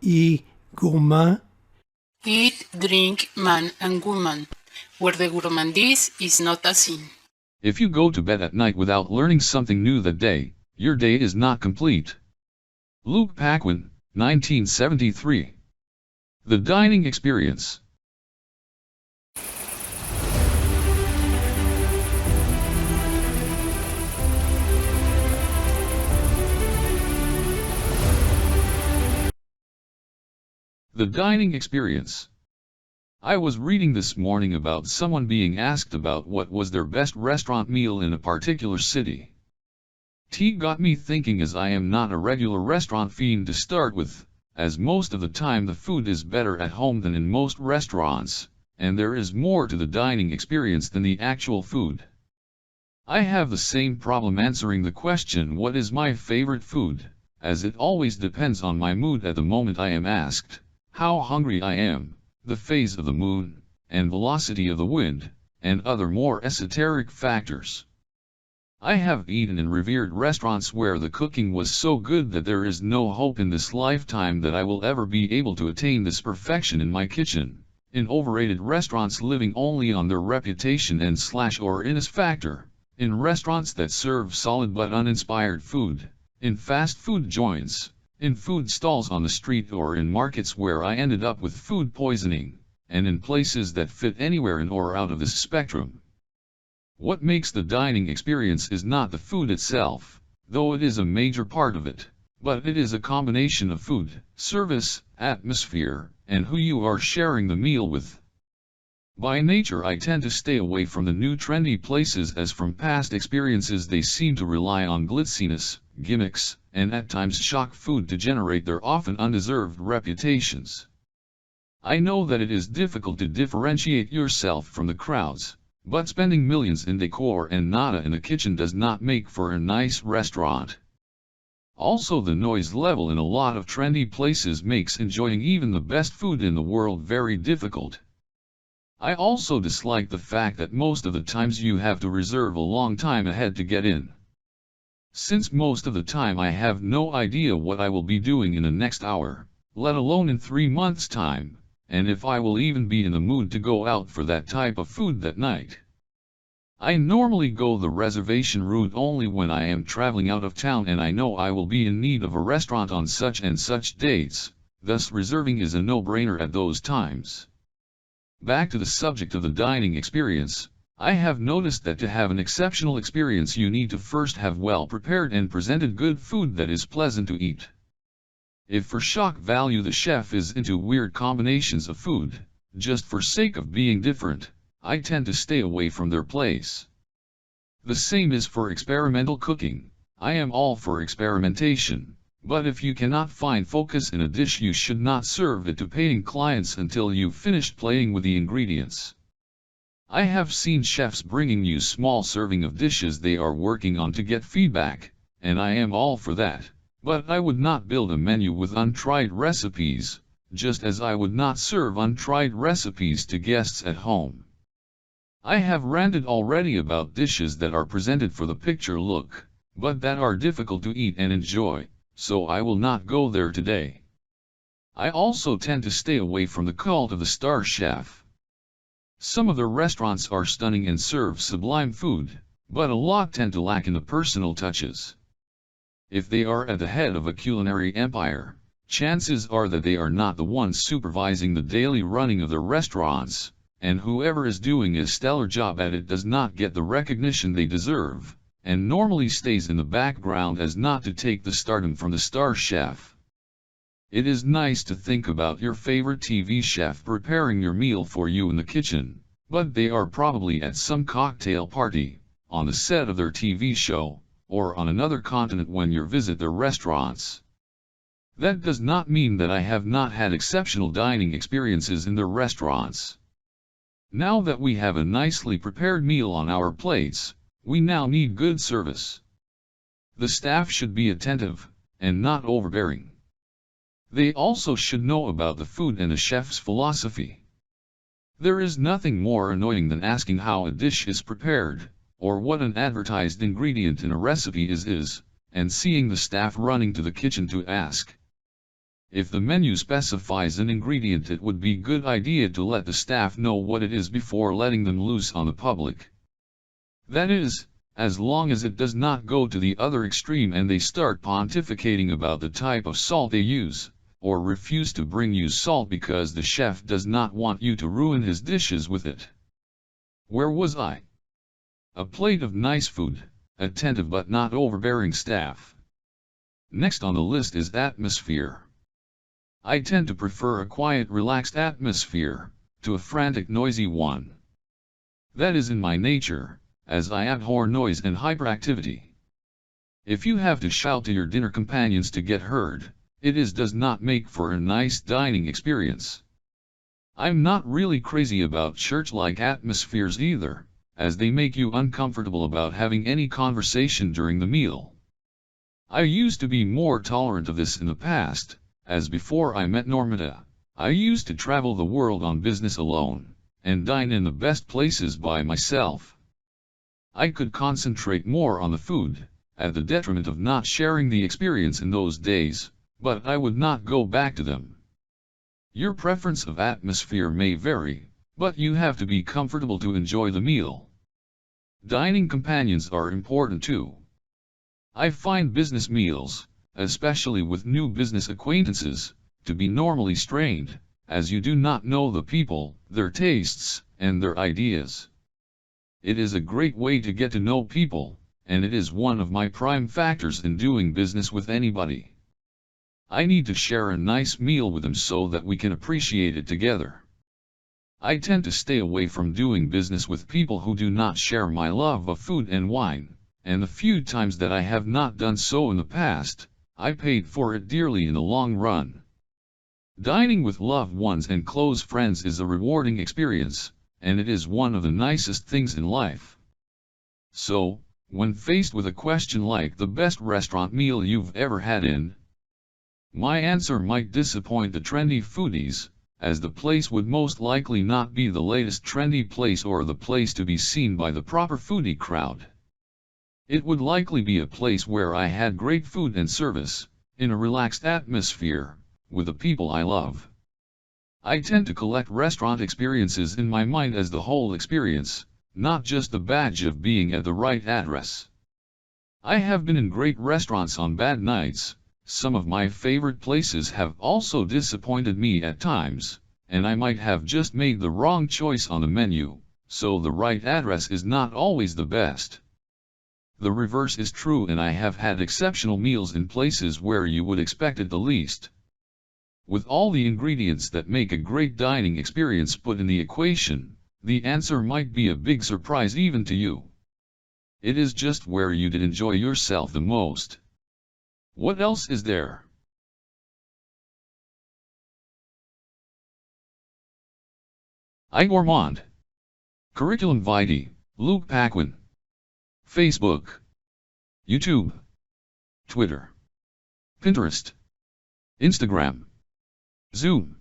y gourmand. Eat, drink, man and woman, where the gourmandise is not a sin. If you go to bed at night without learning something new that day, your day is not complete. Luke Paquin, 1973. The Dining Experience. The Dining Experience. I was reading this morning about someone being asked about what was their best restaurant meal in a particular city. Tea got me thinking, as I am not a regular restaurant fiend to start with, as most of the time the food is better at home than in most restaurants, and there is more to the dining experience than the actual food. I have the same problem answering the question what is my favorite food, as it always depends on my mood at the moment I am asked, how hungry I am, the phase of the moon, and velocity of the wind, and other more esoteric factors. I have eaten in revered restaurants where the cooking was so good that there is no hope in this lifetime that I will ever be able to attain this perfection in my kitchen, in overrated restaurants living only on their reputation and or illness factor, in restaurants that serve solid but uninspired food, in fast food joints, in food stalls on the street, or in markets where I ended up with food poisoning, and in places that fit anywhere in or out of this spectrum. What makes the dining experience is not the food itself, though it is a major part of it, but it is a combination of food, service, atmosphere, and who you are sharing the meal with. By nature I tend to stay away from the new trendy places, as from past experiences they seem to rely on glitziness, gimmicks, and at times shock food to generate their often undeserved reputations. I know that it is difficult to differentiate yourself from the crowds, but spending millions in decor and nada in the kitchen does not make for a nice restaurant. Also, the noise level in a lot of trendy places makes enjoying even the best food in the world very difficult. I also dislike the fact that most of the times you have to reserve a long time ahead to get in. Since most of the time I have no idea what I will be doing in the next hour, let alone in 3 months' time, and if I will even be in the mood to go out for that type of food that night. I normally go the reservation route only when I am traveling out of town and I know I will be in need of a restaurant on such and such dates, thus reserving is a no-brainer at those times. Back to the subject of the dining experience, I have noticed that to have an exceptional experience you need to first have well-prepared and presented good food that is pleasant to eat. If for shock value the chef is into weird combinations of food, just for sake of being different, I tend to stay away from their place. The same is for experimental cooking. I am all for experimentation, but if you cannot find focus in a dish you should not serve it to paying clients until you've finished playing with the ingredients. I have seen chefs bringing you small serving of dishes they are working on to get feedback, and I am all for that. But I would not build a menu with untried recipes, just as I would not serve untried recipes to guests at home. I have ranted already about dishes that are presented for the picture look, but that are difficult to eat and enjoy, so I will not go there today. I also tend to stay away from the cult of the star chef. Some of their restaurants are stunning and serve sublime food, but a lot tend to lack in the personal touches. If they are at the head of a culinary empire, chances are that they are not the ones supervising the daily running of their restaurants, and whoever is doing a stellar job at it does not get the recognition they deserve, and normally stays in the background as not to take the stardom from the star chef. It is nice to think about your favorite TV chef preparing your meal for you in the kitchen, but they are probably at some cocktail party, on the set of their TV show, or on another continent when you visit their restaurants. That does not mean that I have not had exceptional dining experiences in their restaurants. Now that we have a nicely prepared meal on our plates, we now need good service. The staff should be attentive, and not overbearing. They also should know about the food and the chef's philosophy. There is nothing more annoying than asking how a dish is prepared, or what an advertised ingredient in a recipe is, and seeing the staff running to the kitchen to ask. If the menu specifies an ingredient, it would be good idea to let the staff know what it is before letting them loose on the public. That is, as long as it does not go to the other extreme and they start pontificating about the type of salt they use, or refuse to bring you salt because the chef does not want you to ruin his dishes with it. Where was I? A plate of nice food, attentive but not overbearing staff. Next on the list is atmosphere. I tend to prefer a quiet, relaxed atmosphere to a frantic, noisy one. That is in my nature, as I abhor noise and hyperactivity. If you have to shout to your dinner companions to get heard, does not make for a nice dining experience. I'm not really crazy about church-like atmospheres either, as they make you uncomfortable about having any conversation during the meal. I used to be more tolerant of this in the past, as before I met Normita, I used to travel the world on business alone, and dine in the best places by myself. I could concentrate more on the food, at the detriment of not sharing the experience in those days, but I would not go back to them. Your preference of atmosphere may vary, but you have to be comfortable to enjoy the meal. Dining companions are important too. I find business meals, especially with new business acquaintances, to be normally strained, as you do not know the people, their tastes, and their ideas. It is a great way to get to know people, and it is one of my prime factors in doing business with anybody. I need to share a nice meal with them so that we can appreciate it together. I tend to stay away from doing business with people who do not share my love of food and wine, and the few times that I have not done so in the past, I paid for it dearly in the long run. Dining with loved ones and close friends is a rewarding experience, and it is one of the nicest things in life. So, when faced with a question like the best restaurant meal you've ever had in, my answer might disappoint the trendy foodies, as the place would most likely not be the latest trendy place or the place to be seen by the proper foodie crowd. It would likely be a place where I had great food and service, in a relaxed atmosphere, with the people I love. I tend to collect restaurant experiences in my mind as the whole experience, not just the badge of being at the right address. I have been in great restaurants on bad nights. Some of my favorite places have also disappointed me at times, and I might have just made the wrong choice on the menu, so the right address is not always the best. The reverse is true, and I have had exceptional meals in places where you would expect it the least. With all the ingredients that make a great dining experience put in the equation, the answer might be a big surprise even to you. It is just where you did enjoy yourself the most. What else is there? iGourmand. Curriculum Vitae, Luke Paquin. Facebook, YouTube, Twitter, Pinterest, Instagram, Zoom.